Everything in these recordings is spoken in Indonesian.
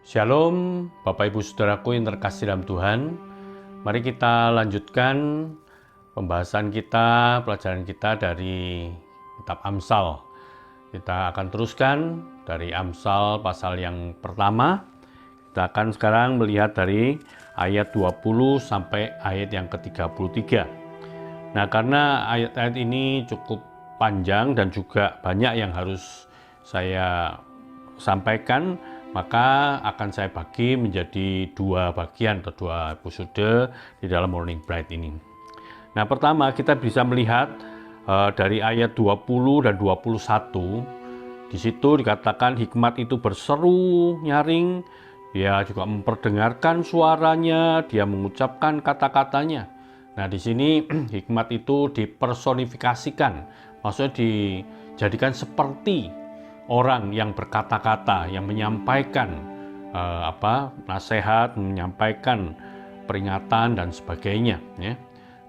Shalom, Bapak Ibu Saudaraku yang terkasih dalam Tuhan. Mari kita lanjutkan pembahasan kita, pelajaran kita dari kitab Amsal. Kita akan teruskan dari Amsal pasal yang pertama. Kita akan sekarang melihat dari ayat 20 sampai ayat yang ke-33. Nah, karena ayat-ayat ini cukup panjang dan juga banyak yang harus saya sampaikan, maka akan saya bagi menjadi dua bagian atau dua episode di dalam Morning Bright ini. Nah, pertama kita bisa melihat dari ayat 20 dan 21. Di situ dikatakan hikmat itu berseru nyaring, dia juga memperdengarkan suaranya, dia mengucapkan kata-katanya. Nah, di sini hikmat itu dipersonifikasikan, maksudnya dijadikan seperti orang yang berkata-kata, yang menyampaikan nasihat, menyampaikan peringatan dan sebagainya. Ya.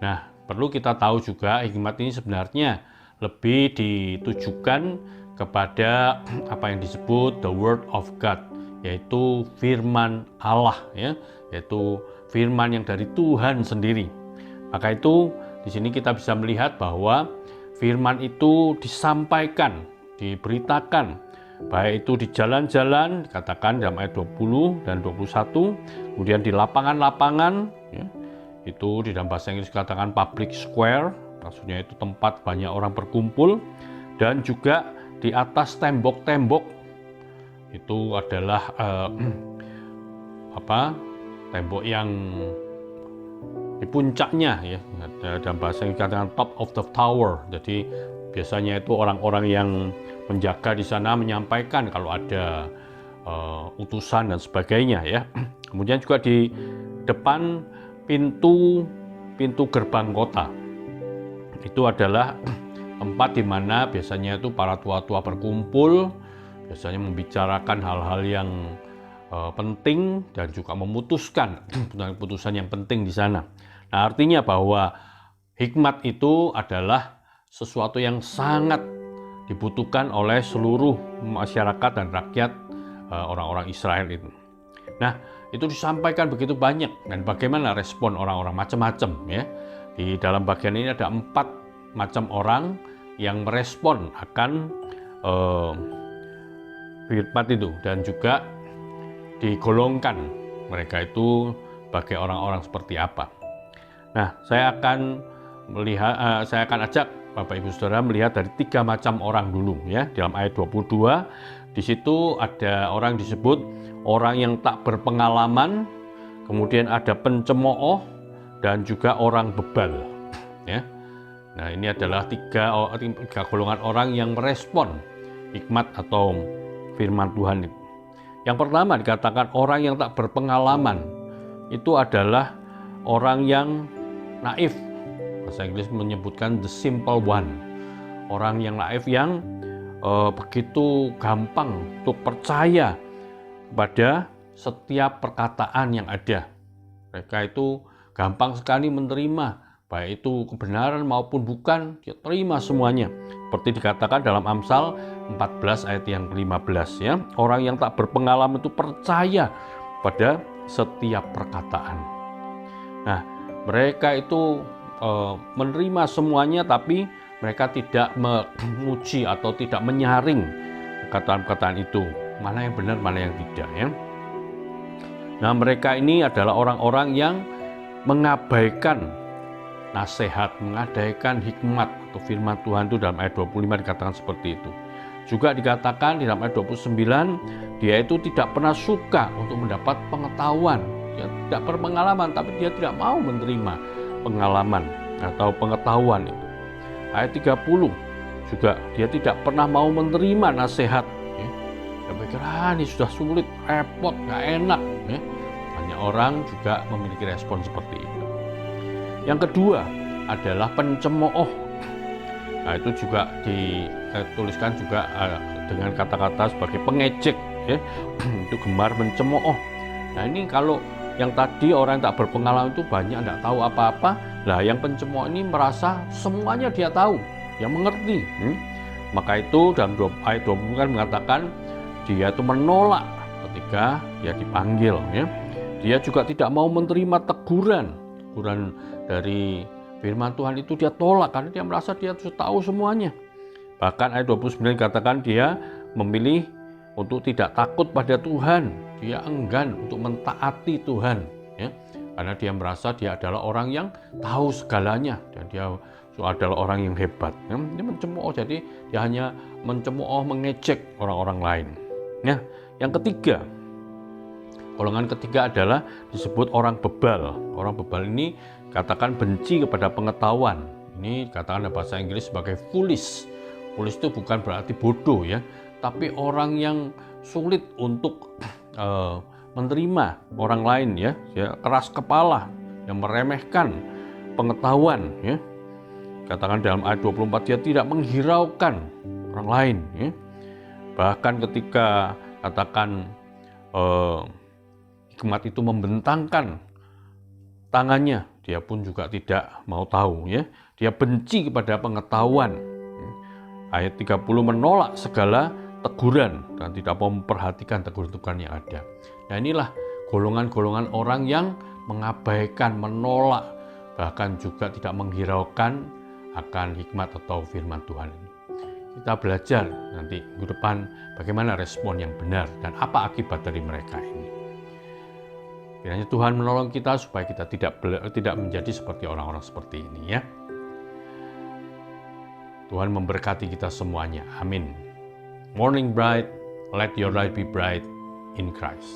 Nah, perlu kita tahu juga hikmat ini sebenarnya lebih ditujukan kepada apa yang disebut the Word of God, yaitu firman Allah, ya, yaitu firman yang dari Tuhan sendiri. Maka itu di sini kita bisa melihat bahwa firman itu disampaikan, diberitakan, baik itu di jalan-jalan, dikatakan dalam ayat 20 dan 21, kemudian di lapangan-lapangan, ya, itu di dalam bahasa Inggris dikatakan public square, maksudnya itu tempat banyak orang berkumpul, dan juga di atas tembok-tembok, itu adalah tembok yang di puncaknya, ya, dalam bahasa Inggris dikatakan top of the tower. Jadi biasanya itu orang-orang yang menjaga di sana menyampaikan kalau ada utusan dan sebagainya, ya. Kemudian juga di depan pintu gerbang kota. Itu adalah tempat di mana biasanya itu para tua-tua berkumpul, biasanya membicarakan hal-hal yang penting dan juga memutuskan keputusan yang penting di sana. Nah, artinya bahwa hikmat itu adalah sesuatu yang sangat dibutuhkan oleh seluruh masyarakat dan rakyat orang-orang Israel itu. Nah, itu disampaikan begitu banyak, dan bagaimana respon orang-orang macam-macam, ya. Di dalam bagian ini ada 4 macam orang yang merespon akan hikmat itu, dan juga digolongkan mereka itu sebagai orang-orang seperti apa. Nah, saya akan ajak Bapak Ibu Saudara melihat dari 3 macam orang dulu, ya. Dalam ayat 22 di situ ada orang disebut orang yang tak berpengalaman, kemudian ada pencemooh, dan juga orang bebal, ya. Nah, ini adalah tiga golongan orang yang merespon hikmat atau firman Tuhan itu. Yang pertama dikatakan orang yang tak berpengalaman, itu adalah orang yang naif. Bahasa Inggris menyebutkan the simple one. Orang yang naif yang begitu gampang untuk percaya kepada setiap perkataan yang ada. Mereka itu gampang sekali menerima, baik itu kebenaran maupun bukan, dia terima semuanya. Seperti dikatakan dalam Amsal 14 ayat yang ke-15, ya. Orang yang tak berpengalaman itu percaya pada setiap perkataan. Nah, mereka itu menerima semuanya, tapi mereka tidak menguji atau tidak menyaring perkataan-perkataan itu, mana yang benar, mana yang tidak, ya. Nah, mereka ini adalah orang-orang yang mengabaikan nasihat, mengabaikan hikmat atau firman Tuhan itu. Dalam ayat 25 dikatakan seperti itu. Juga dikatakan di dalam ayat 29, dia itu tidak pernah suka untuk mendapat pengetahuan. Dia tidak berpengalaman, tapi dia tidak mau menerima pengalaman atau pengetahuan itu. Ayat 30 juga dia tidak pernah mau menerima nasihat, ya. Dia pikir, ini sudah sulit, repot, gak enak, ya. Banyak orang juga memiliki respon seperti itu. Yang kedua adalah pencemooh. Nah, itu juga dituliskan juga dengan kata-kata sebagai pengejek, ya. Itu gemar mencemooh. Nah, ini kalau yang tadi orang yang tak berpengalaman itu banyak tidak tahu apa-apa. Nah, yang pencemooh ini merasa semuanya dia tahu, dia mengerti. Maka itu dalam ayat 20 kan mengatakan dia itu menolak ketika dia dipanggil, ya. Dia juga tidak mau menerima teguran dari firman Tuhan itu dia tolak karena dia merasa dia sudah tahu semuanya. Bahkan ayat 29 katakan dia memilih untuk tidak takut pada Tuhan. Dia enggan untuk mentaati Tuhan, ya. Karena dia merasa dia adalah orang yang tahu segalanya dan dia adalah orang yang hebat. Ya. Dia mencemooh, jadi dia hanya mencemooh, mengejek orang-orang lain. Nah, yang ketiga, golongan ketiga adalah disebut orang bebal. Orang bebal ini katakan benci kepada pengetahuan. Ini katakan dalam bahasa Inggris sebagai foolish. Foolish itu bukan berarti bodoh, ya, tapi orang yang sulit untuk menerima orang lain, ya, keras kepala, yang meremehkan pengetahuan, ya. Katakan dalam ayat 24 dia tidak menghiraukan orang lain, ya. Bahkan ketika katakan hikmat itu membentangkan tangannya, dia pun juga tidak mau tahu, ya. Dia benci kepada pengetahuan. Ayat 30 menolak segala teguran dan tidak mau memperhatikan teguran-teguran yang ada. Nah, inilah golongan-golongan orang yang mengabaikan, menolak, bahkan juga tidak menghiraukan akan hikmat atau firman Tuhan ini. Kita belajar nanti minggu depan bagaimana respon yang benar dan apa akibat dari mereka ini. Kiranya Tuhan menolong kita supaya kita tidak menjadi seperti orang-orang seperti ini, ya. Tuhan memberkati kita semuanya. Amin. Morning bright, let your light be bright in Christ.